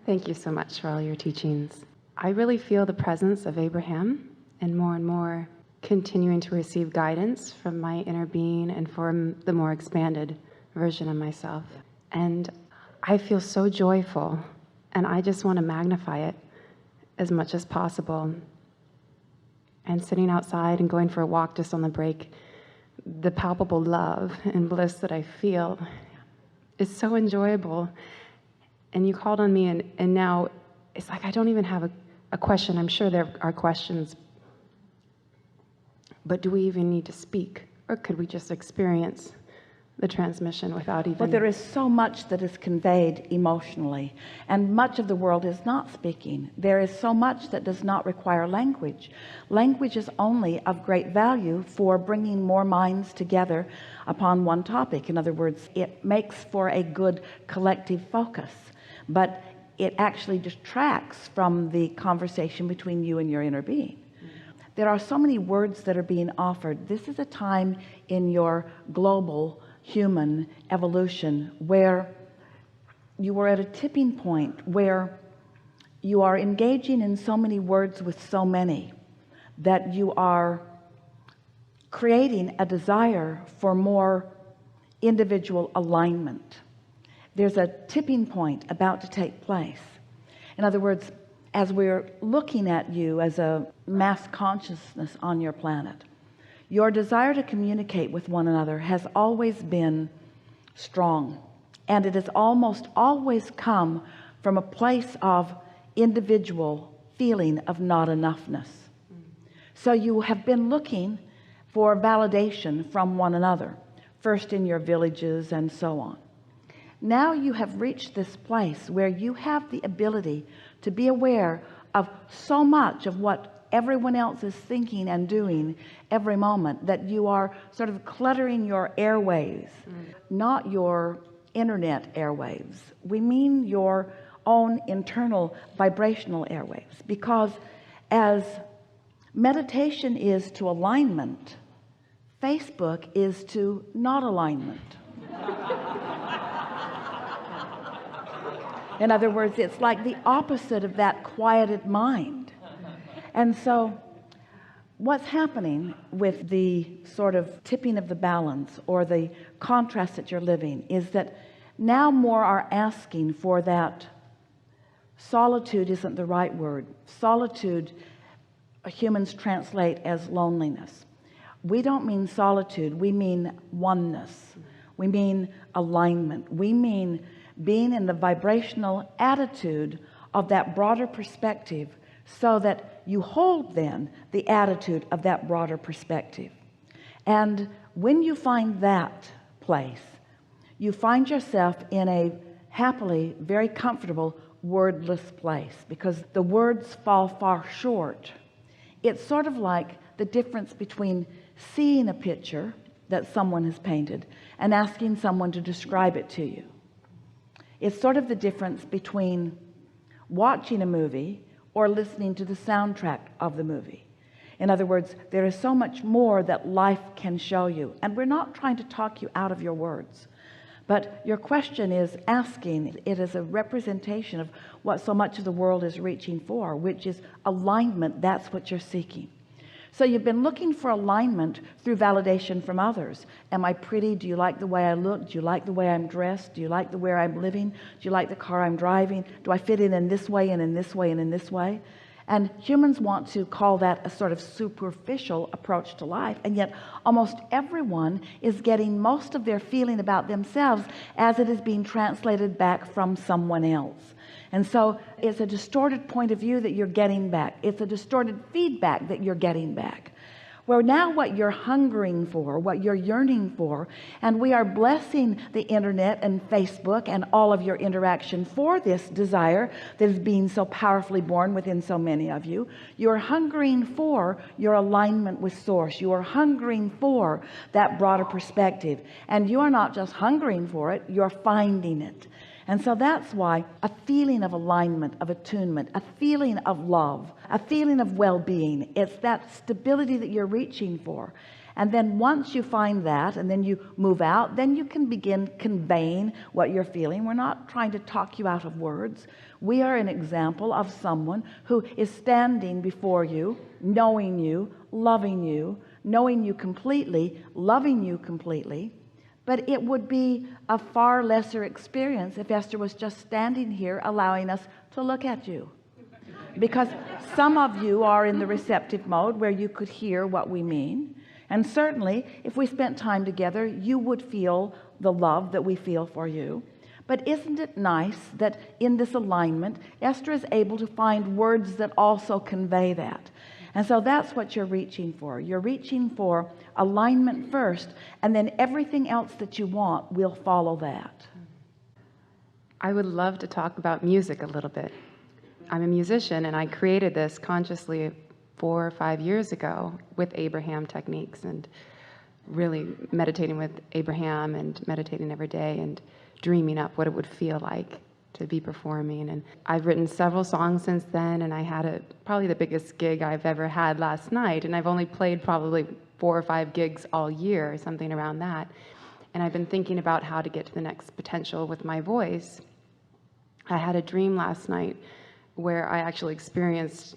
Thank you so much for all your teachings. I really feel the presence of Abraham, and more continuing to receive guidance from my inner being and from the more expanded version of myself. And I feel so joyful, and I just want to magnify it as much as possible. And sitting outside and going for a walk just on the break, the palpable love and bliss that I feel is so enjoyable. And you called on me, and now it's like I don't even have a question. I'm sure there are questions, but do we even need to speak? Or could we just experience the transmission without even... But there is so much that is conveyed emotionally, and much of the world is not speaking. There is so much that does not require language. Language is only of great value for bringing more minds together upon one topic. In other words, it makes for a good collective focus, but it actually distracts from the conversation between you and your inner being. There are so many words that are being offered. This is a time in your global human evolution where you are at a tipping point, where you are engaging in so many words with so many that you are creating a desire for more individual alignment. There's a tipping point about to take place. In other words, as we're looking at you as a mass consciousness on your planet, your desire to communicate with one another has always been strong, and it has almost always come from a place of individual feeling of not enoughness. So you have been looking for validation from one another, first in your villages and so on. Now you have reached this place where you have the ability to be aware of so much of what everyone else is thinking and doing every moment, that you are sort of cluttering your airwaves, not your internet airwaves. We mean your own internal vibrational airwaves, because as meditation is to alignment, Facebook is to not alignment. In other words, it's like the opposite of that quieted mind. And so what's happening with the sort of tipping of the balance, or the contrast that you're living, is that now more are asking for that. Solitude isn't the right word. Solitude, humans translate as loneliness. We don't mean solitude, we mean oneness. We mean alignment. We mean being in the vibrational attitude of that broader perspective, so that you hold then the attitude of that broader perspective. And when you find that place, you find yourself in a happily very comfortable wordless place, because the words fall far short. It's sort of like the difference between seeing a picture that someone has painted and asking someone to describe it to you. It's sort of the difference between watching a movie or listening to the soundtrack of the movie. In other words, there is so much more that life can show you, and we're not trying to talk you out of your words, but your question is asking it as a representation of what so much of the world is reaching for, which is alignment. That's what you're seeking. So you've been looking for alignment through validation from others. Am I pretty? Do you like the way I look? Do you like the way I'm dressed? Do you like the way I'm living? Do you like the car I'm driving? Do I fit in this way and in this way and in this way? And humans want to call that a sort of superficial approach to life, and yet almost everyone is getting most of their feeling about themselves as it is being translated back from someone else. And so it's a distorted point of view that you're getting back. It's a distorted feedback that you're getting back. Where now what you're hungering for, what you're yearning for, and we are blessing the internet and Facebook and all of your interaction for this desire that is being so powerfully born within so many of you. You're hungering for your alignment with source. You are hungering for that broader perspective, and you are not just hungering for it, you're finding it. And so that's why a feeling of alignment, of attunement, a feeling of love, a feeling of well-being, it's that stability that you're reaching for. And then once you find that and then you move out, then you can begin conveying what you're feeling. We're not trying to talk you out of words. We are an example of someone who is standing before you, knowing you, loving you, knowing you completely, loving you completely. But it would be a far lesser experience if Esther was just standing here allowing us to look at you, because some of you are in the receptive mode where you could hear what we mean. And certainly if we spent time together, you would feel the love that we feel for you. But isn't it nice that in this alignment, Esther is able to find words that also convey that? And so that's what you're reaching for. You're reaching for alignment first, and then everything else that you want will follow that. I would love to talk about music a little bit. I'm a musician, and I created this consciously 4 or 5 years ago with Abraham techniques, and really meditating with Abraham and meditating every day and dreaming up what it would feel like to be performing. And I've written several songs since then, and I had probably the biggest gig I've ever had last night, and I've only played probably 4 or 5 gigs all year, something around that. And I've been thinking about how to get to the next potential with my voice. I had a dream last night where I actually experienced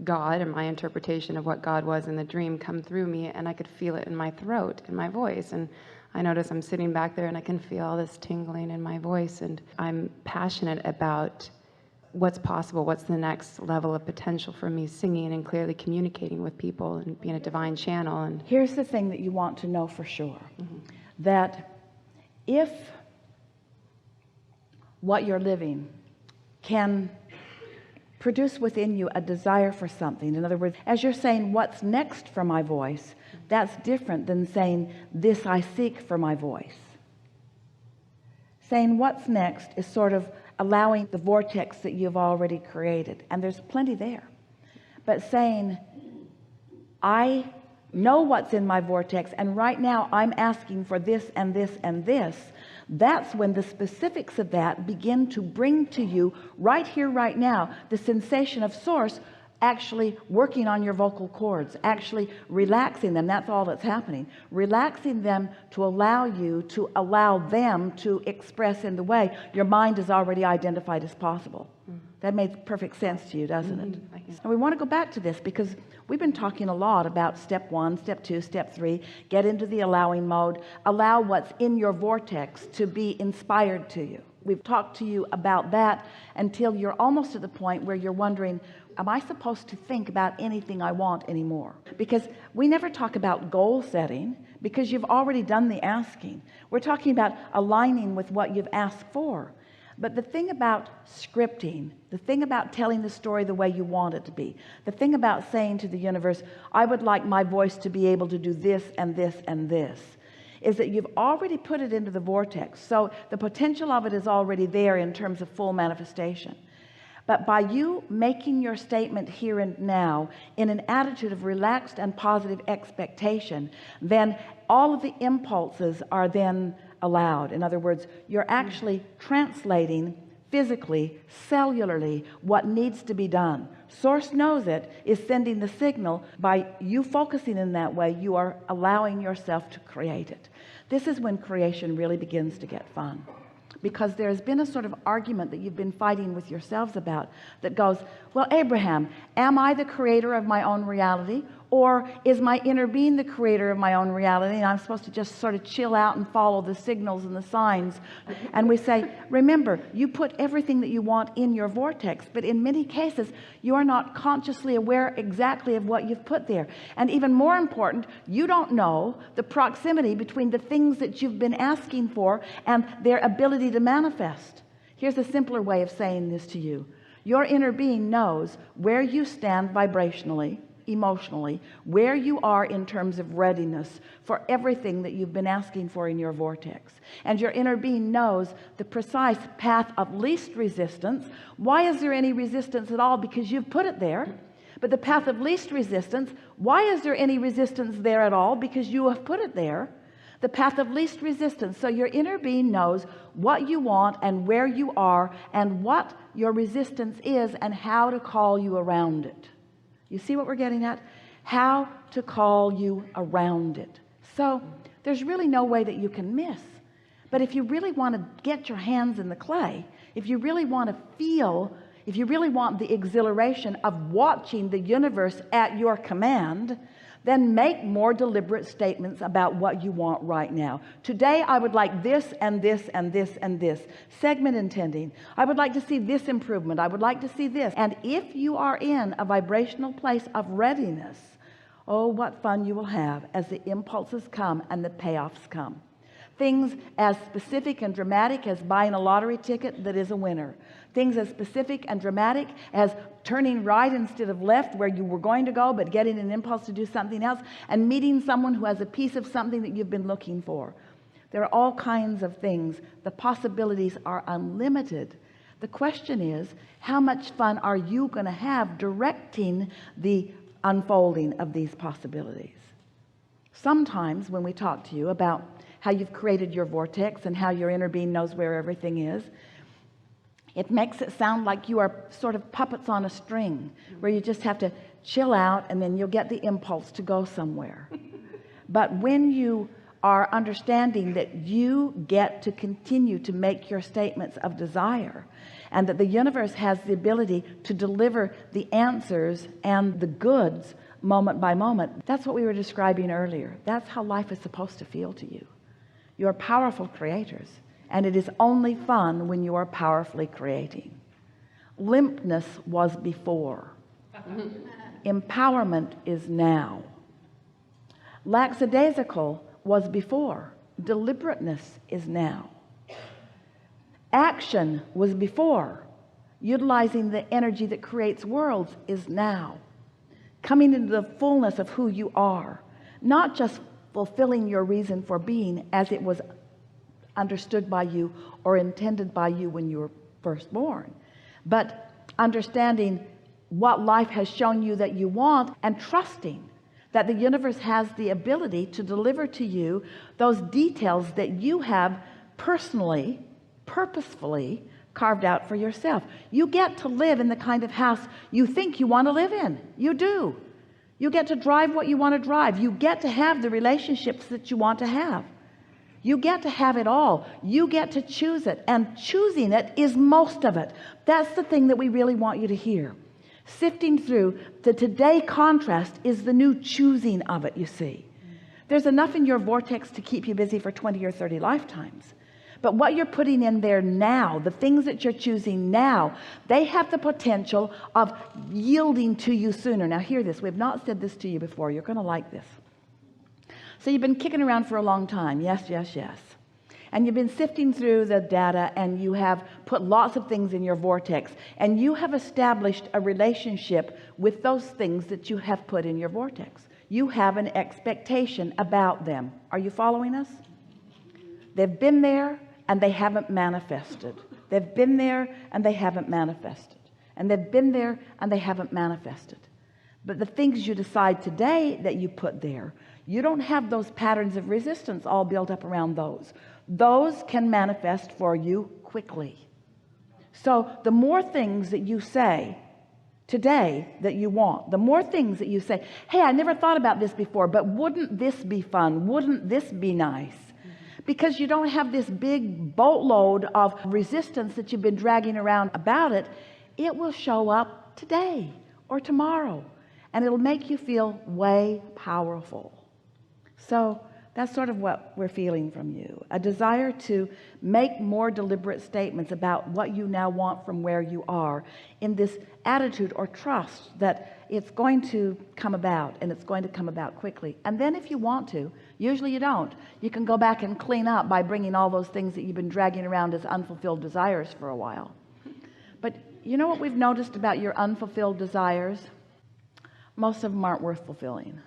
God and my interpretation of what God was in the dream come through me, and I could feel it in my throat, in my voice. And I notice I'm sitting back there and I can feel all this tingling in my voice, and I'm passionate about what's possible, what's the next level of potential for me singing and clearly communicating with people and being a divine channel. And here's the thing that you want to know for sure, that if what you're living can produce within you a desire for something, in other words, as you're saying what's next for my voice, that's different than saying this I seek for my voice. Saying what's next is sort of allowing the vortex that you've already created, and there's plenty there. But saying I know what's in my vortex, and right now I'm asking for this and this and this, that's when the specifics of that begin to bring to you right here right now the sensation of source actually working on your vocal cords, actually relaxing them. That's all that's happening, relaxing them to allow you to allow them to express in the way your mind is already identified as possible. That makes perfect sense to you, doesn't it? And we want to go back to this because we've been talking a lot about step 1, step 2, step 3. Get into the allowing mode. Allow what's in your vortex to be inspired to you. We've talked to you about that until you're almost at the point where you're wondering, am I supposed to think about anything I want anymore? Because we never talk about goal setting, because you've already done the asking. We're talking about aligning with what you've asked for. But the thing about scripting, the thing about telling the story the way you want it to be, the thing about saying to the universe, I would like my voice to be able to do this and this and this, is that you've already put it into the vortex. So the potential of it is already there in terms of full manifestation. But by you making your statement here and now in an attitude of relaxed and positive expectation, then all of the impulses are then allowed. In other words, you're actually translating physically, cellularly, what needs to be done. Source knows it, is sending the signal. By you focusing in that way, you are allowing yourself to create it. This is when creation really begins to get fun, because there's been a sort of argument that you've been fighting with yourselves about that goes, well, Abraham, am I the creator of my own reality, or is my inner being the creator of my own reality, and I'm supposed to just sort of chill out and follow the signals and the signs? And we say, remember, you put everything that you want in your vortex, but in many cases you are not consciously aware exactly of what you've put there. And even more important, you don't know the proximity between the things that you've been asking for and their ability to manifest. Here's a simpler way of saying this to you. Your inner being knows where you stand vibrationally, emotionally, where you are in terms of readiness for everything that you've been asking for in your vortex. And your inner being knows the precise path of least resistance. Why is there any resistance at all? Because you've put it there. But the path of least resistance, why is there any resistance there at all? Because you have put it there. The path of least resistance. So your inner being knows what you want and where you are and what your resistance is and how to call you around it. You see what we're getting at? how to call you around it. So there's really no way that you can miss. But if you really want to get your hands in the clay, if you really want to feel, if you really want the exhilaration of watching the universe at your command, then make more deliberate statements about what you want right now. Today I would like this and this and this and this. Segment intending. I would like to see this improvement. I would like to see this. And if you are in a vibrational place of readiness, oh, what fun you will have as the impulses come and the payoffs come. Things as specific and dramatic as buying a lottery ticket that is a winner. Things as specific and dramatic as turning right instead of left where you were going to go, but getting an impulse to do something else, and meeting someone who has a piece of something that you've been looking for. There are all kinds of things. The possibilities are unlimited. The question is, how much fun are you going to have directing the unfolding of these possibilities? Sometimes when we talk to you about how you've created your vortex and how your inner being knows where everything is, it makes it sound like you are sort of puppets on a string where you just have to chill out and then you'll get the impulse to go somewhere. But when you are understanding that you get to continue to make your statements of desire, and that the universe has the ability to deliver the answers and the goods moment by moment, that's what we were describing earlier. That's how life is supposed to feel to you. You're powerful creators, and it is only fun when you are powerfully creating. Limpness was before. Empowerment is now. Lackadaisical was before. Deliberateness is now. Action was before. Utilizing the energy that creates worlds is now. Coming into the fullness of who you are, not just fulfilling your reason for being as it was understood by you or intended by you when you were first born, but understanding what life has shown you that you want, and trusting that the universe has the ability to deliver to you those details that you have personally, purposefully carved out for yourself. You get to live in the kind of house you think you want to live in. You do. You get to drive what you want to drive. You get to have the relationships that you want to have. You get to have it all. You get to choose it, and choosing it is most of it. That's the thing that we really want you to hear. Sifting through the today contrast is the new choosing of it. You see, there's enough in your vortex to keep you busy for 20 or 30 lifetimes. But what you're putting in there now, the things that you're choosing now, they have the potential of yielding to you sooner. Now hear this. We've not said this to you before. You're going to like this. So you've been kicking around for a long time. Yes, yes, yes. And you've been sifting through the data, and you have put lots of things in your vortex, and you have established a relationship with those things that you have put in your vortex. You have an expectation about them. Are you following us? They've been there and they haven't manifested. They've been there and they haven't manifested. And they've been there and they haven't manifested. But the things you decide today that you put there, you don't have those patterns of resistance all built up around those. Those can manifest for you quickly. So the more things that you say today that you want, the more things that you say, hey, I never thought about this before, but wouldn't this be fun? Wouldn't this be nice? Because you don't have this big boatload of resistance that you've been dragging around about it, it will show up today or tomorrow, and it'll make you feel way powerful. So that's sort of what we're feeling from you, a desire to make more deliberate statements about what you now want from where you are, in this attitude or trust that it's going to come about, and it's going to come about quickly. And then if you want to, usually you don't, you can go back and clean up by bringing all those things that you've been dragging around as unfulfilled desires for a while. But you know what we've noticed about your unfulfilled desires? Most of them aren't worth fulfilling.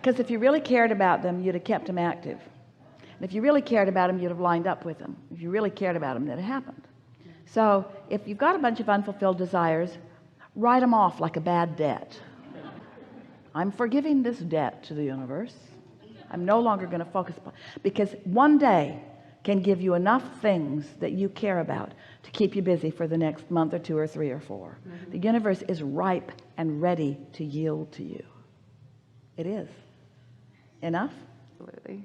Because if you really cared about them, you'd have kept them active. And if you really cared about them, you'd have lined up with them. If you really cared about them, that it happened. So if you've got a bunch of unfulfilled desires, write them off like a bad debt. I'm forgiving this debt to the universe. I'm no longer going to focus upon, because one day can give you enough things that you care about to keep you busy for the next month or 2 or 3 or 4. The universe is ripe and ready to yield to you. It is. Enough? Absolutely.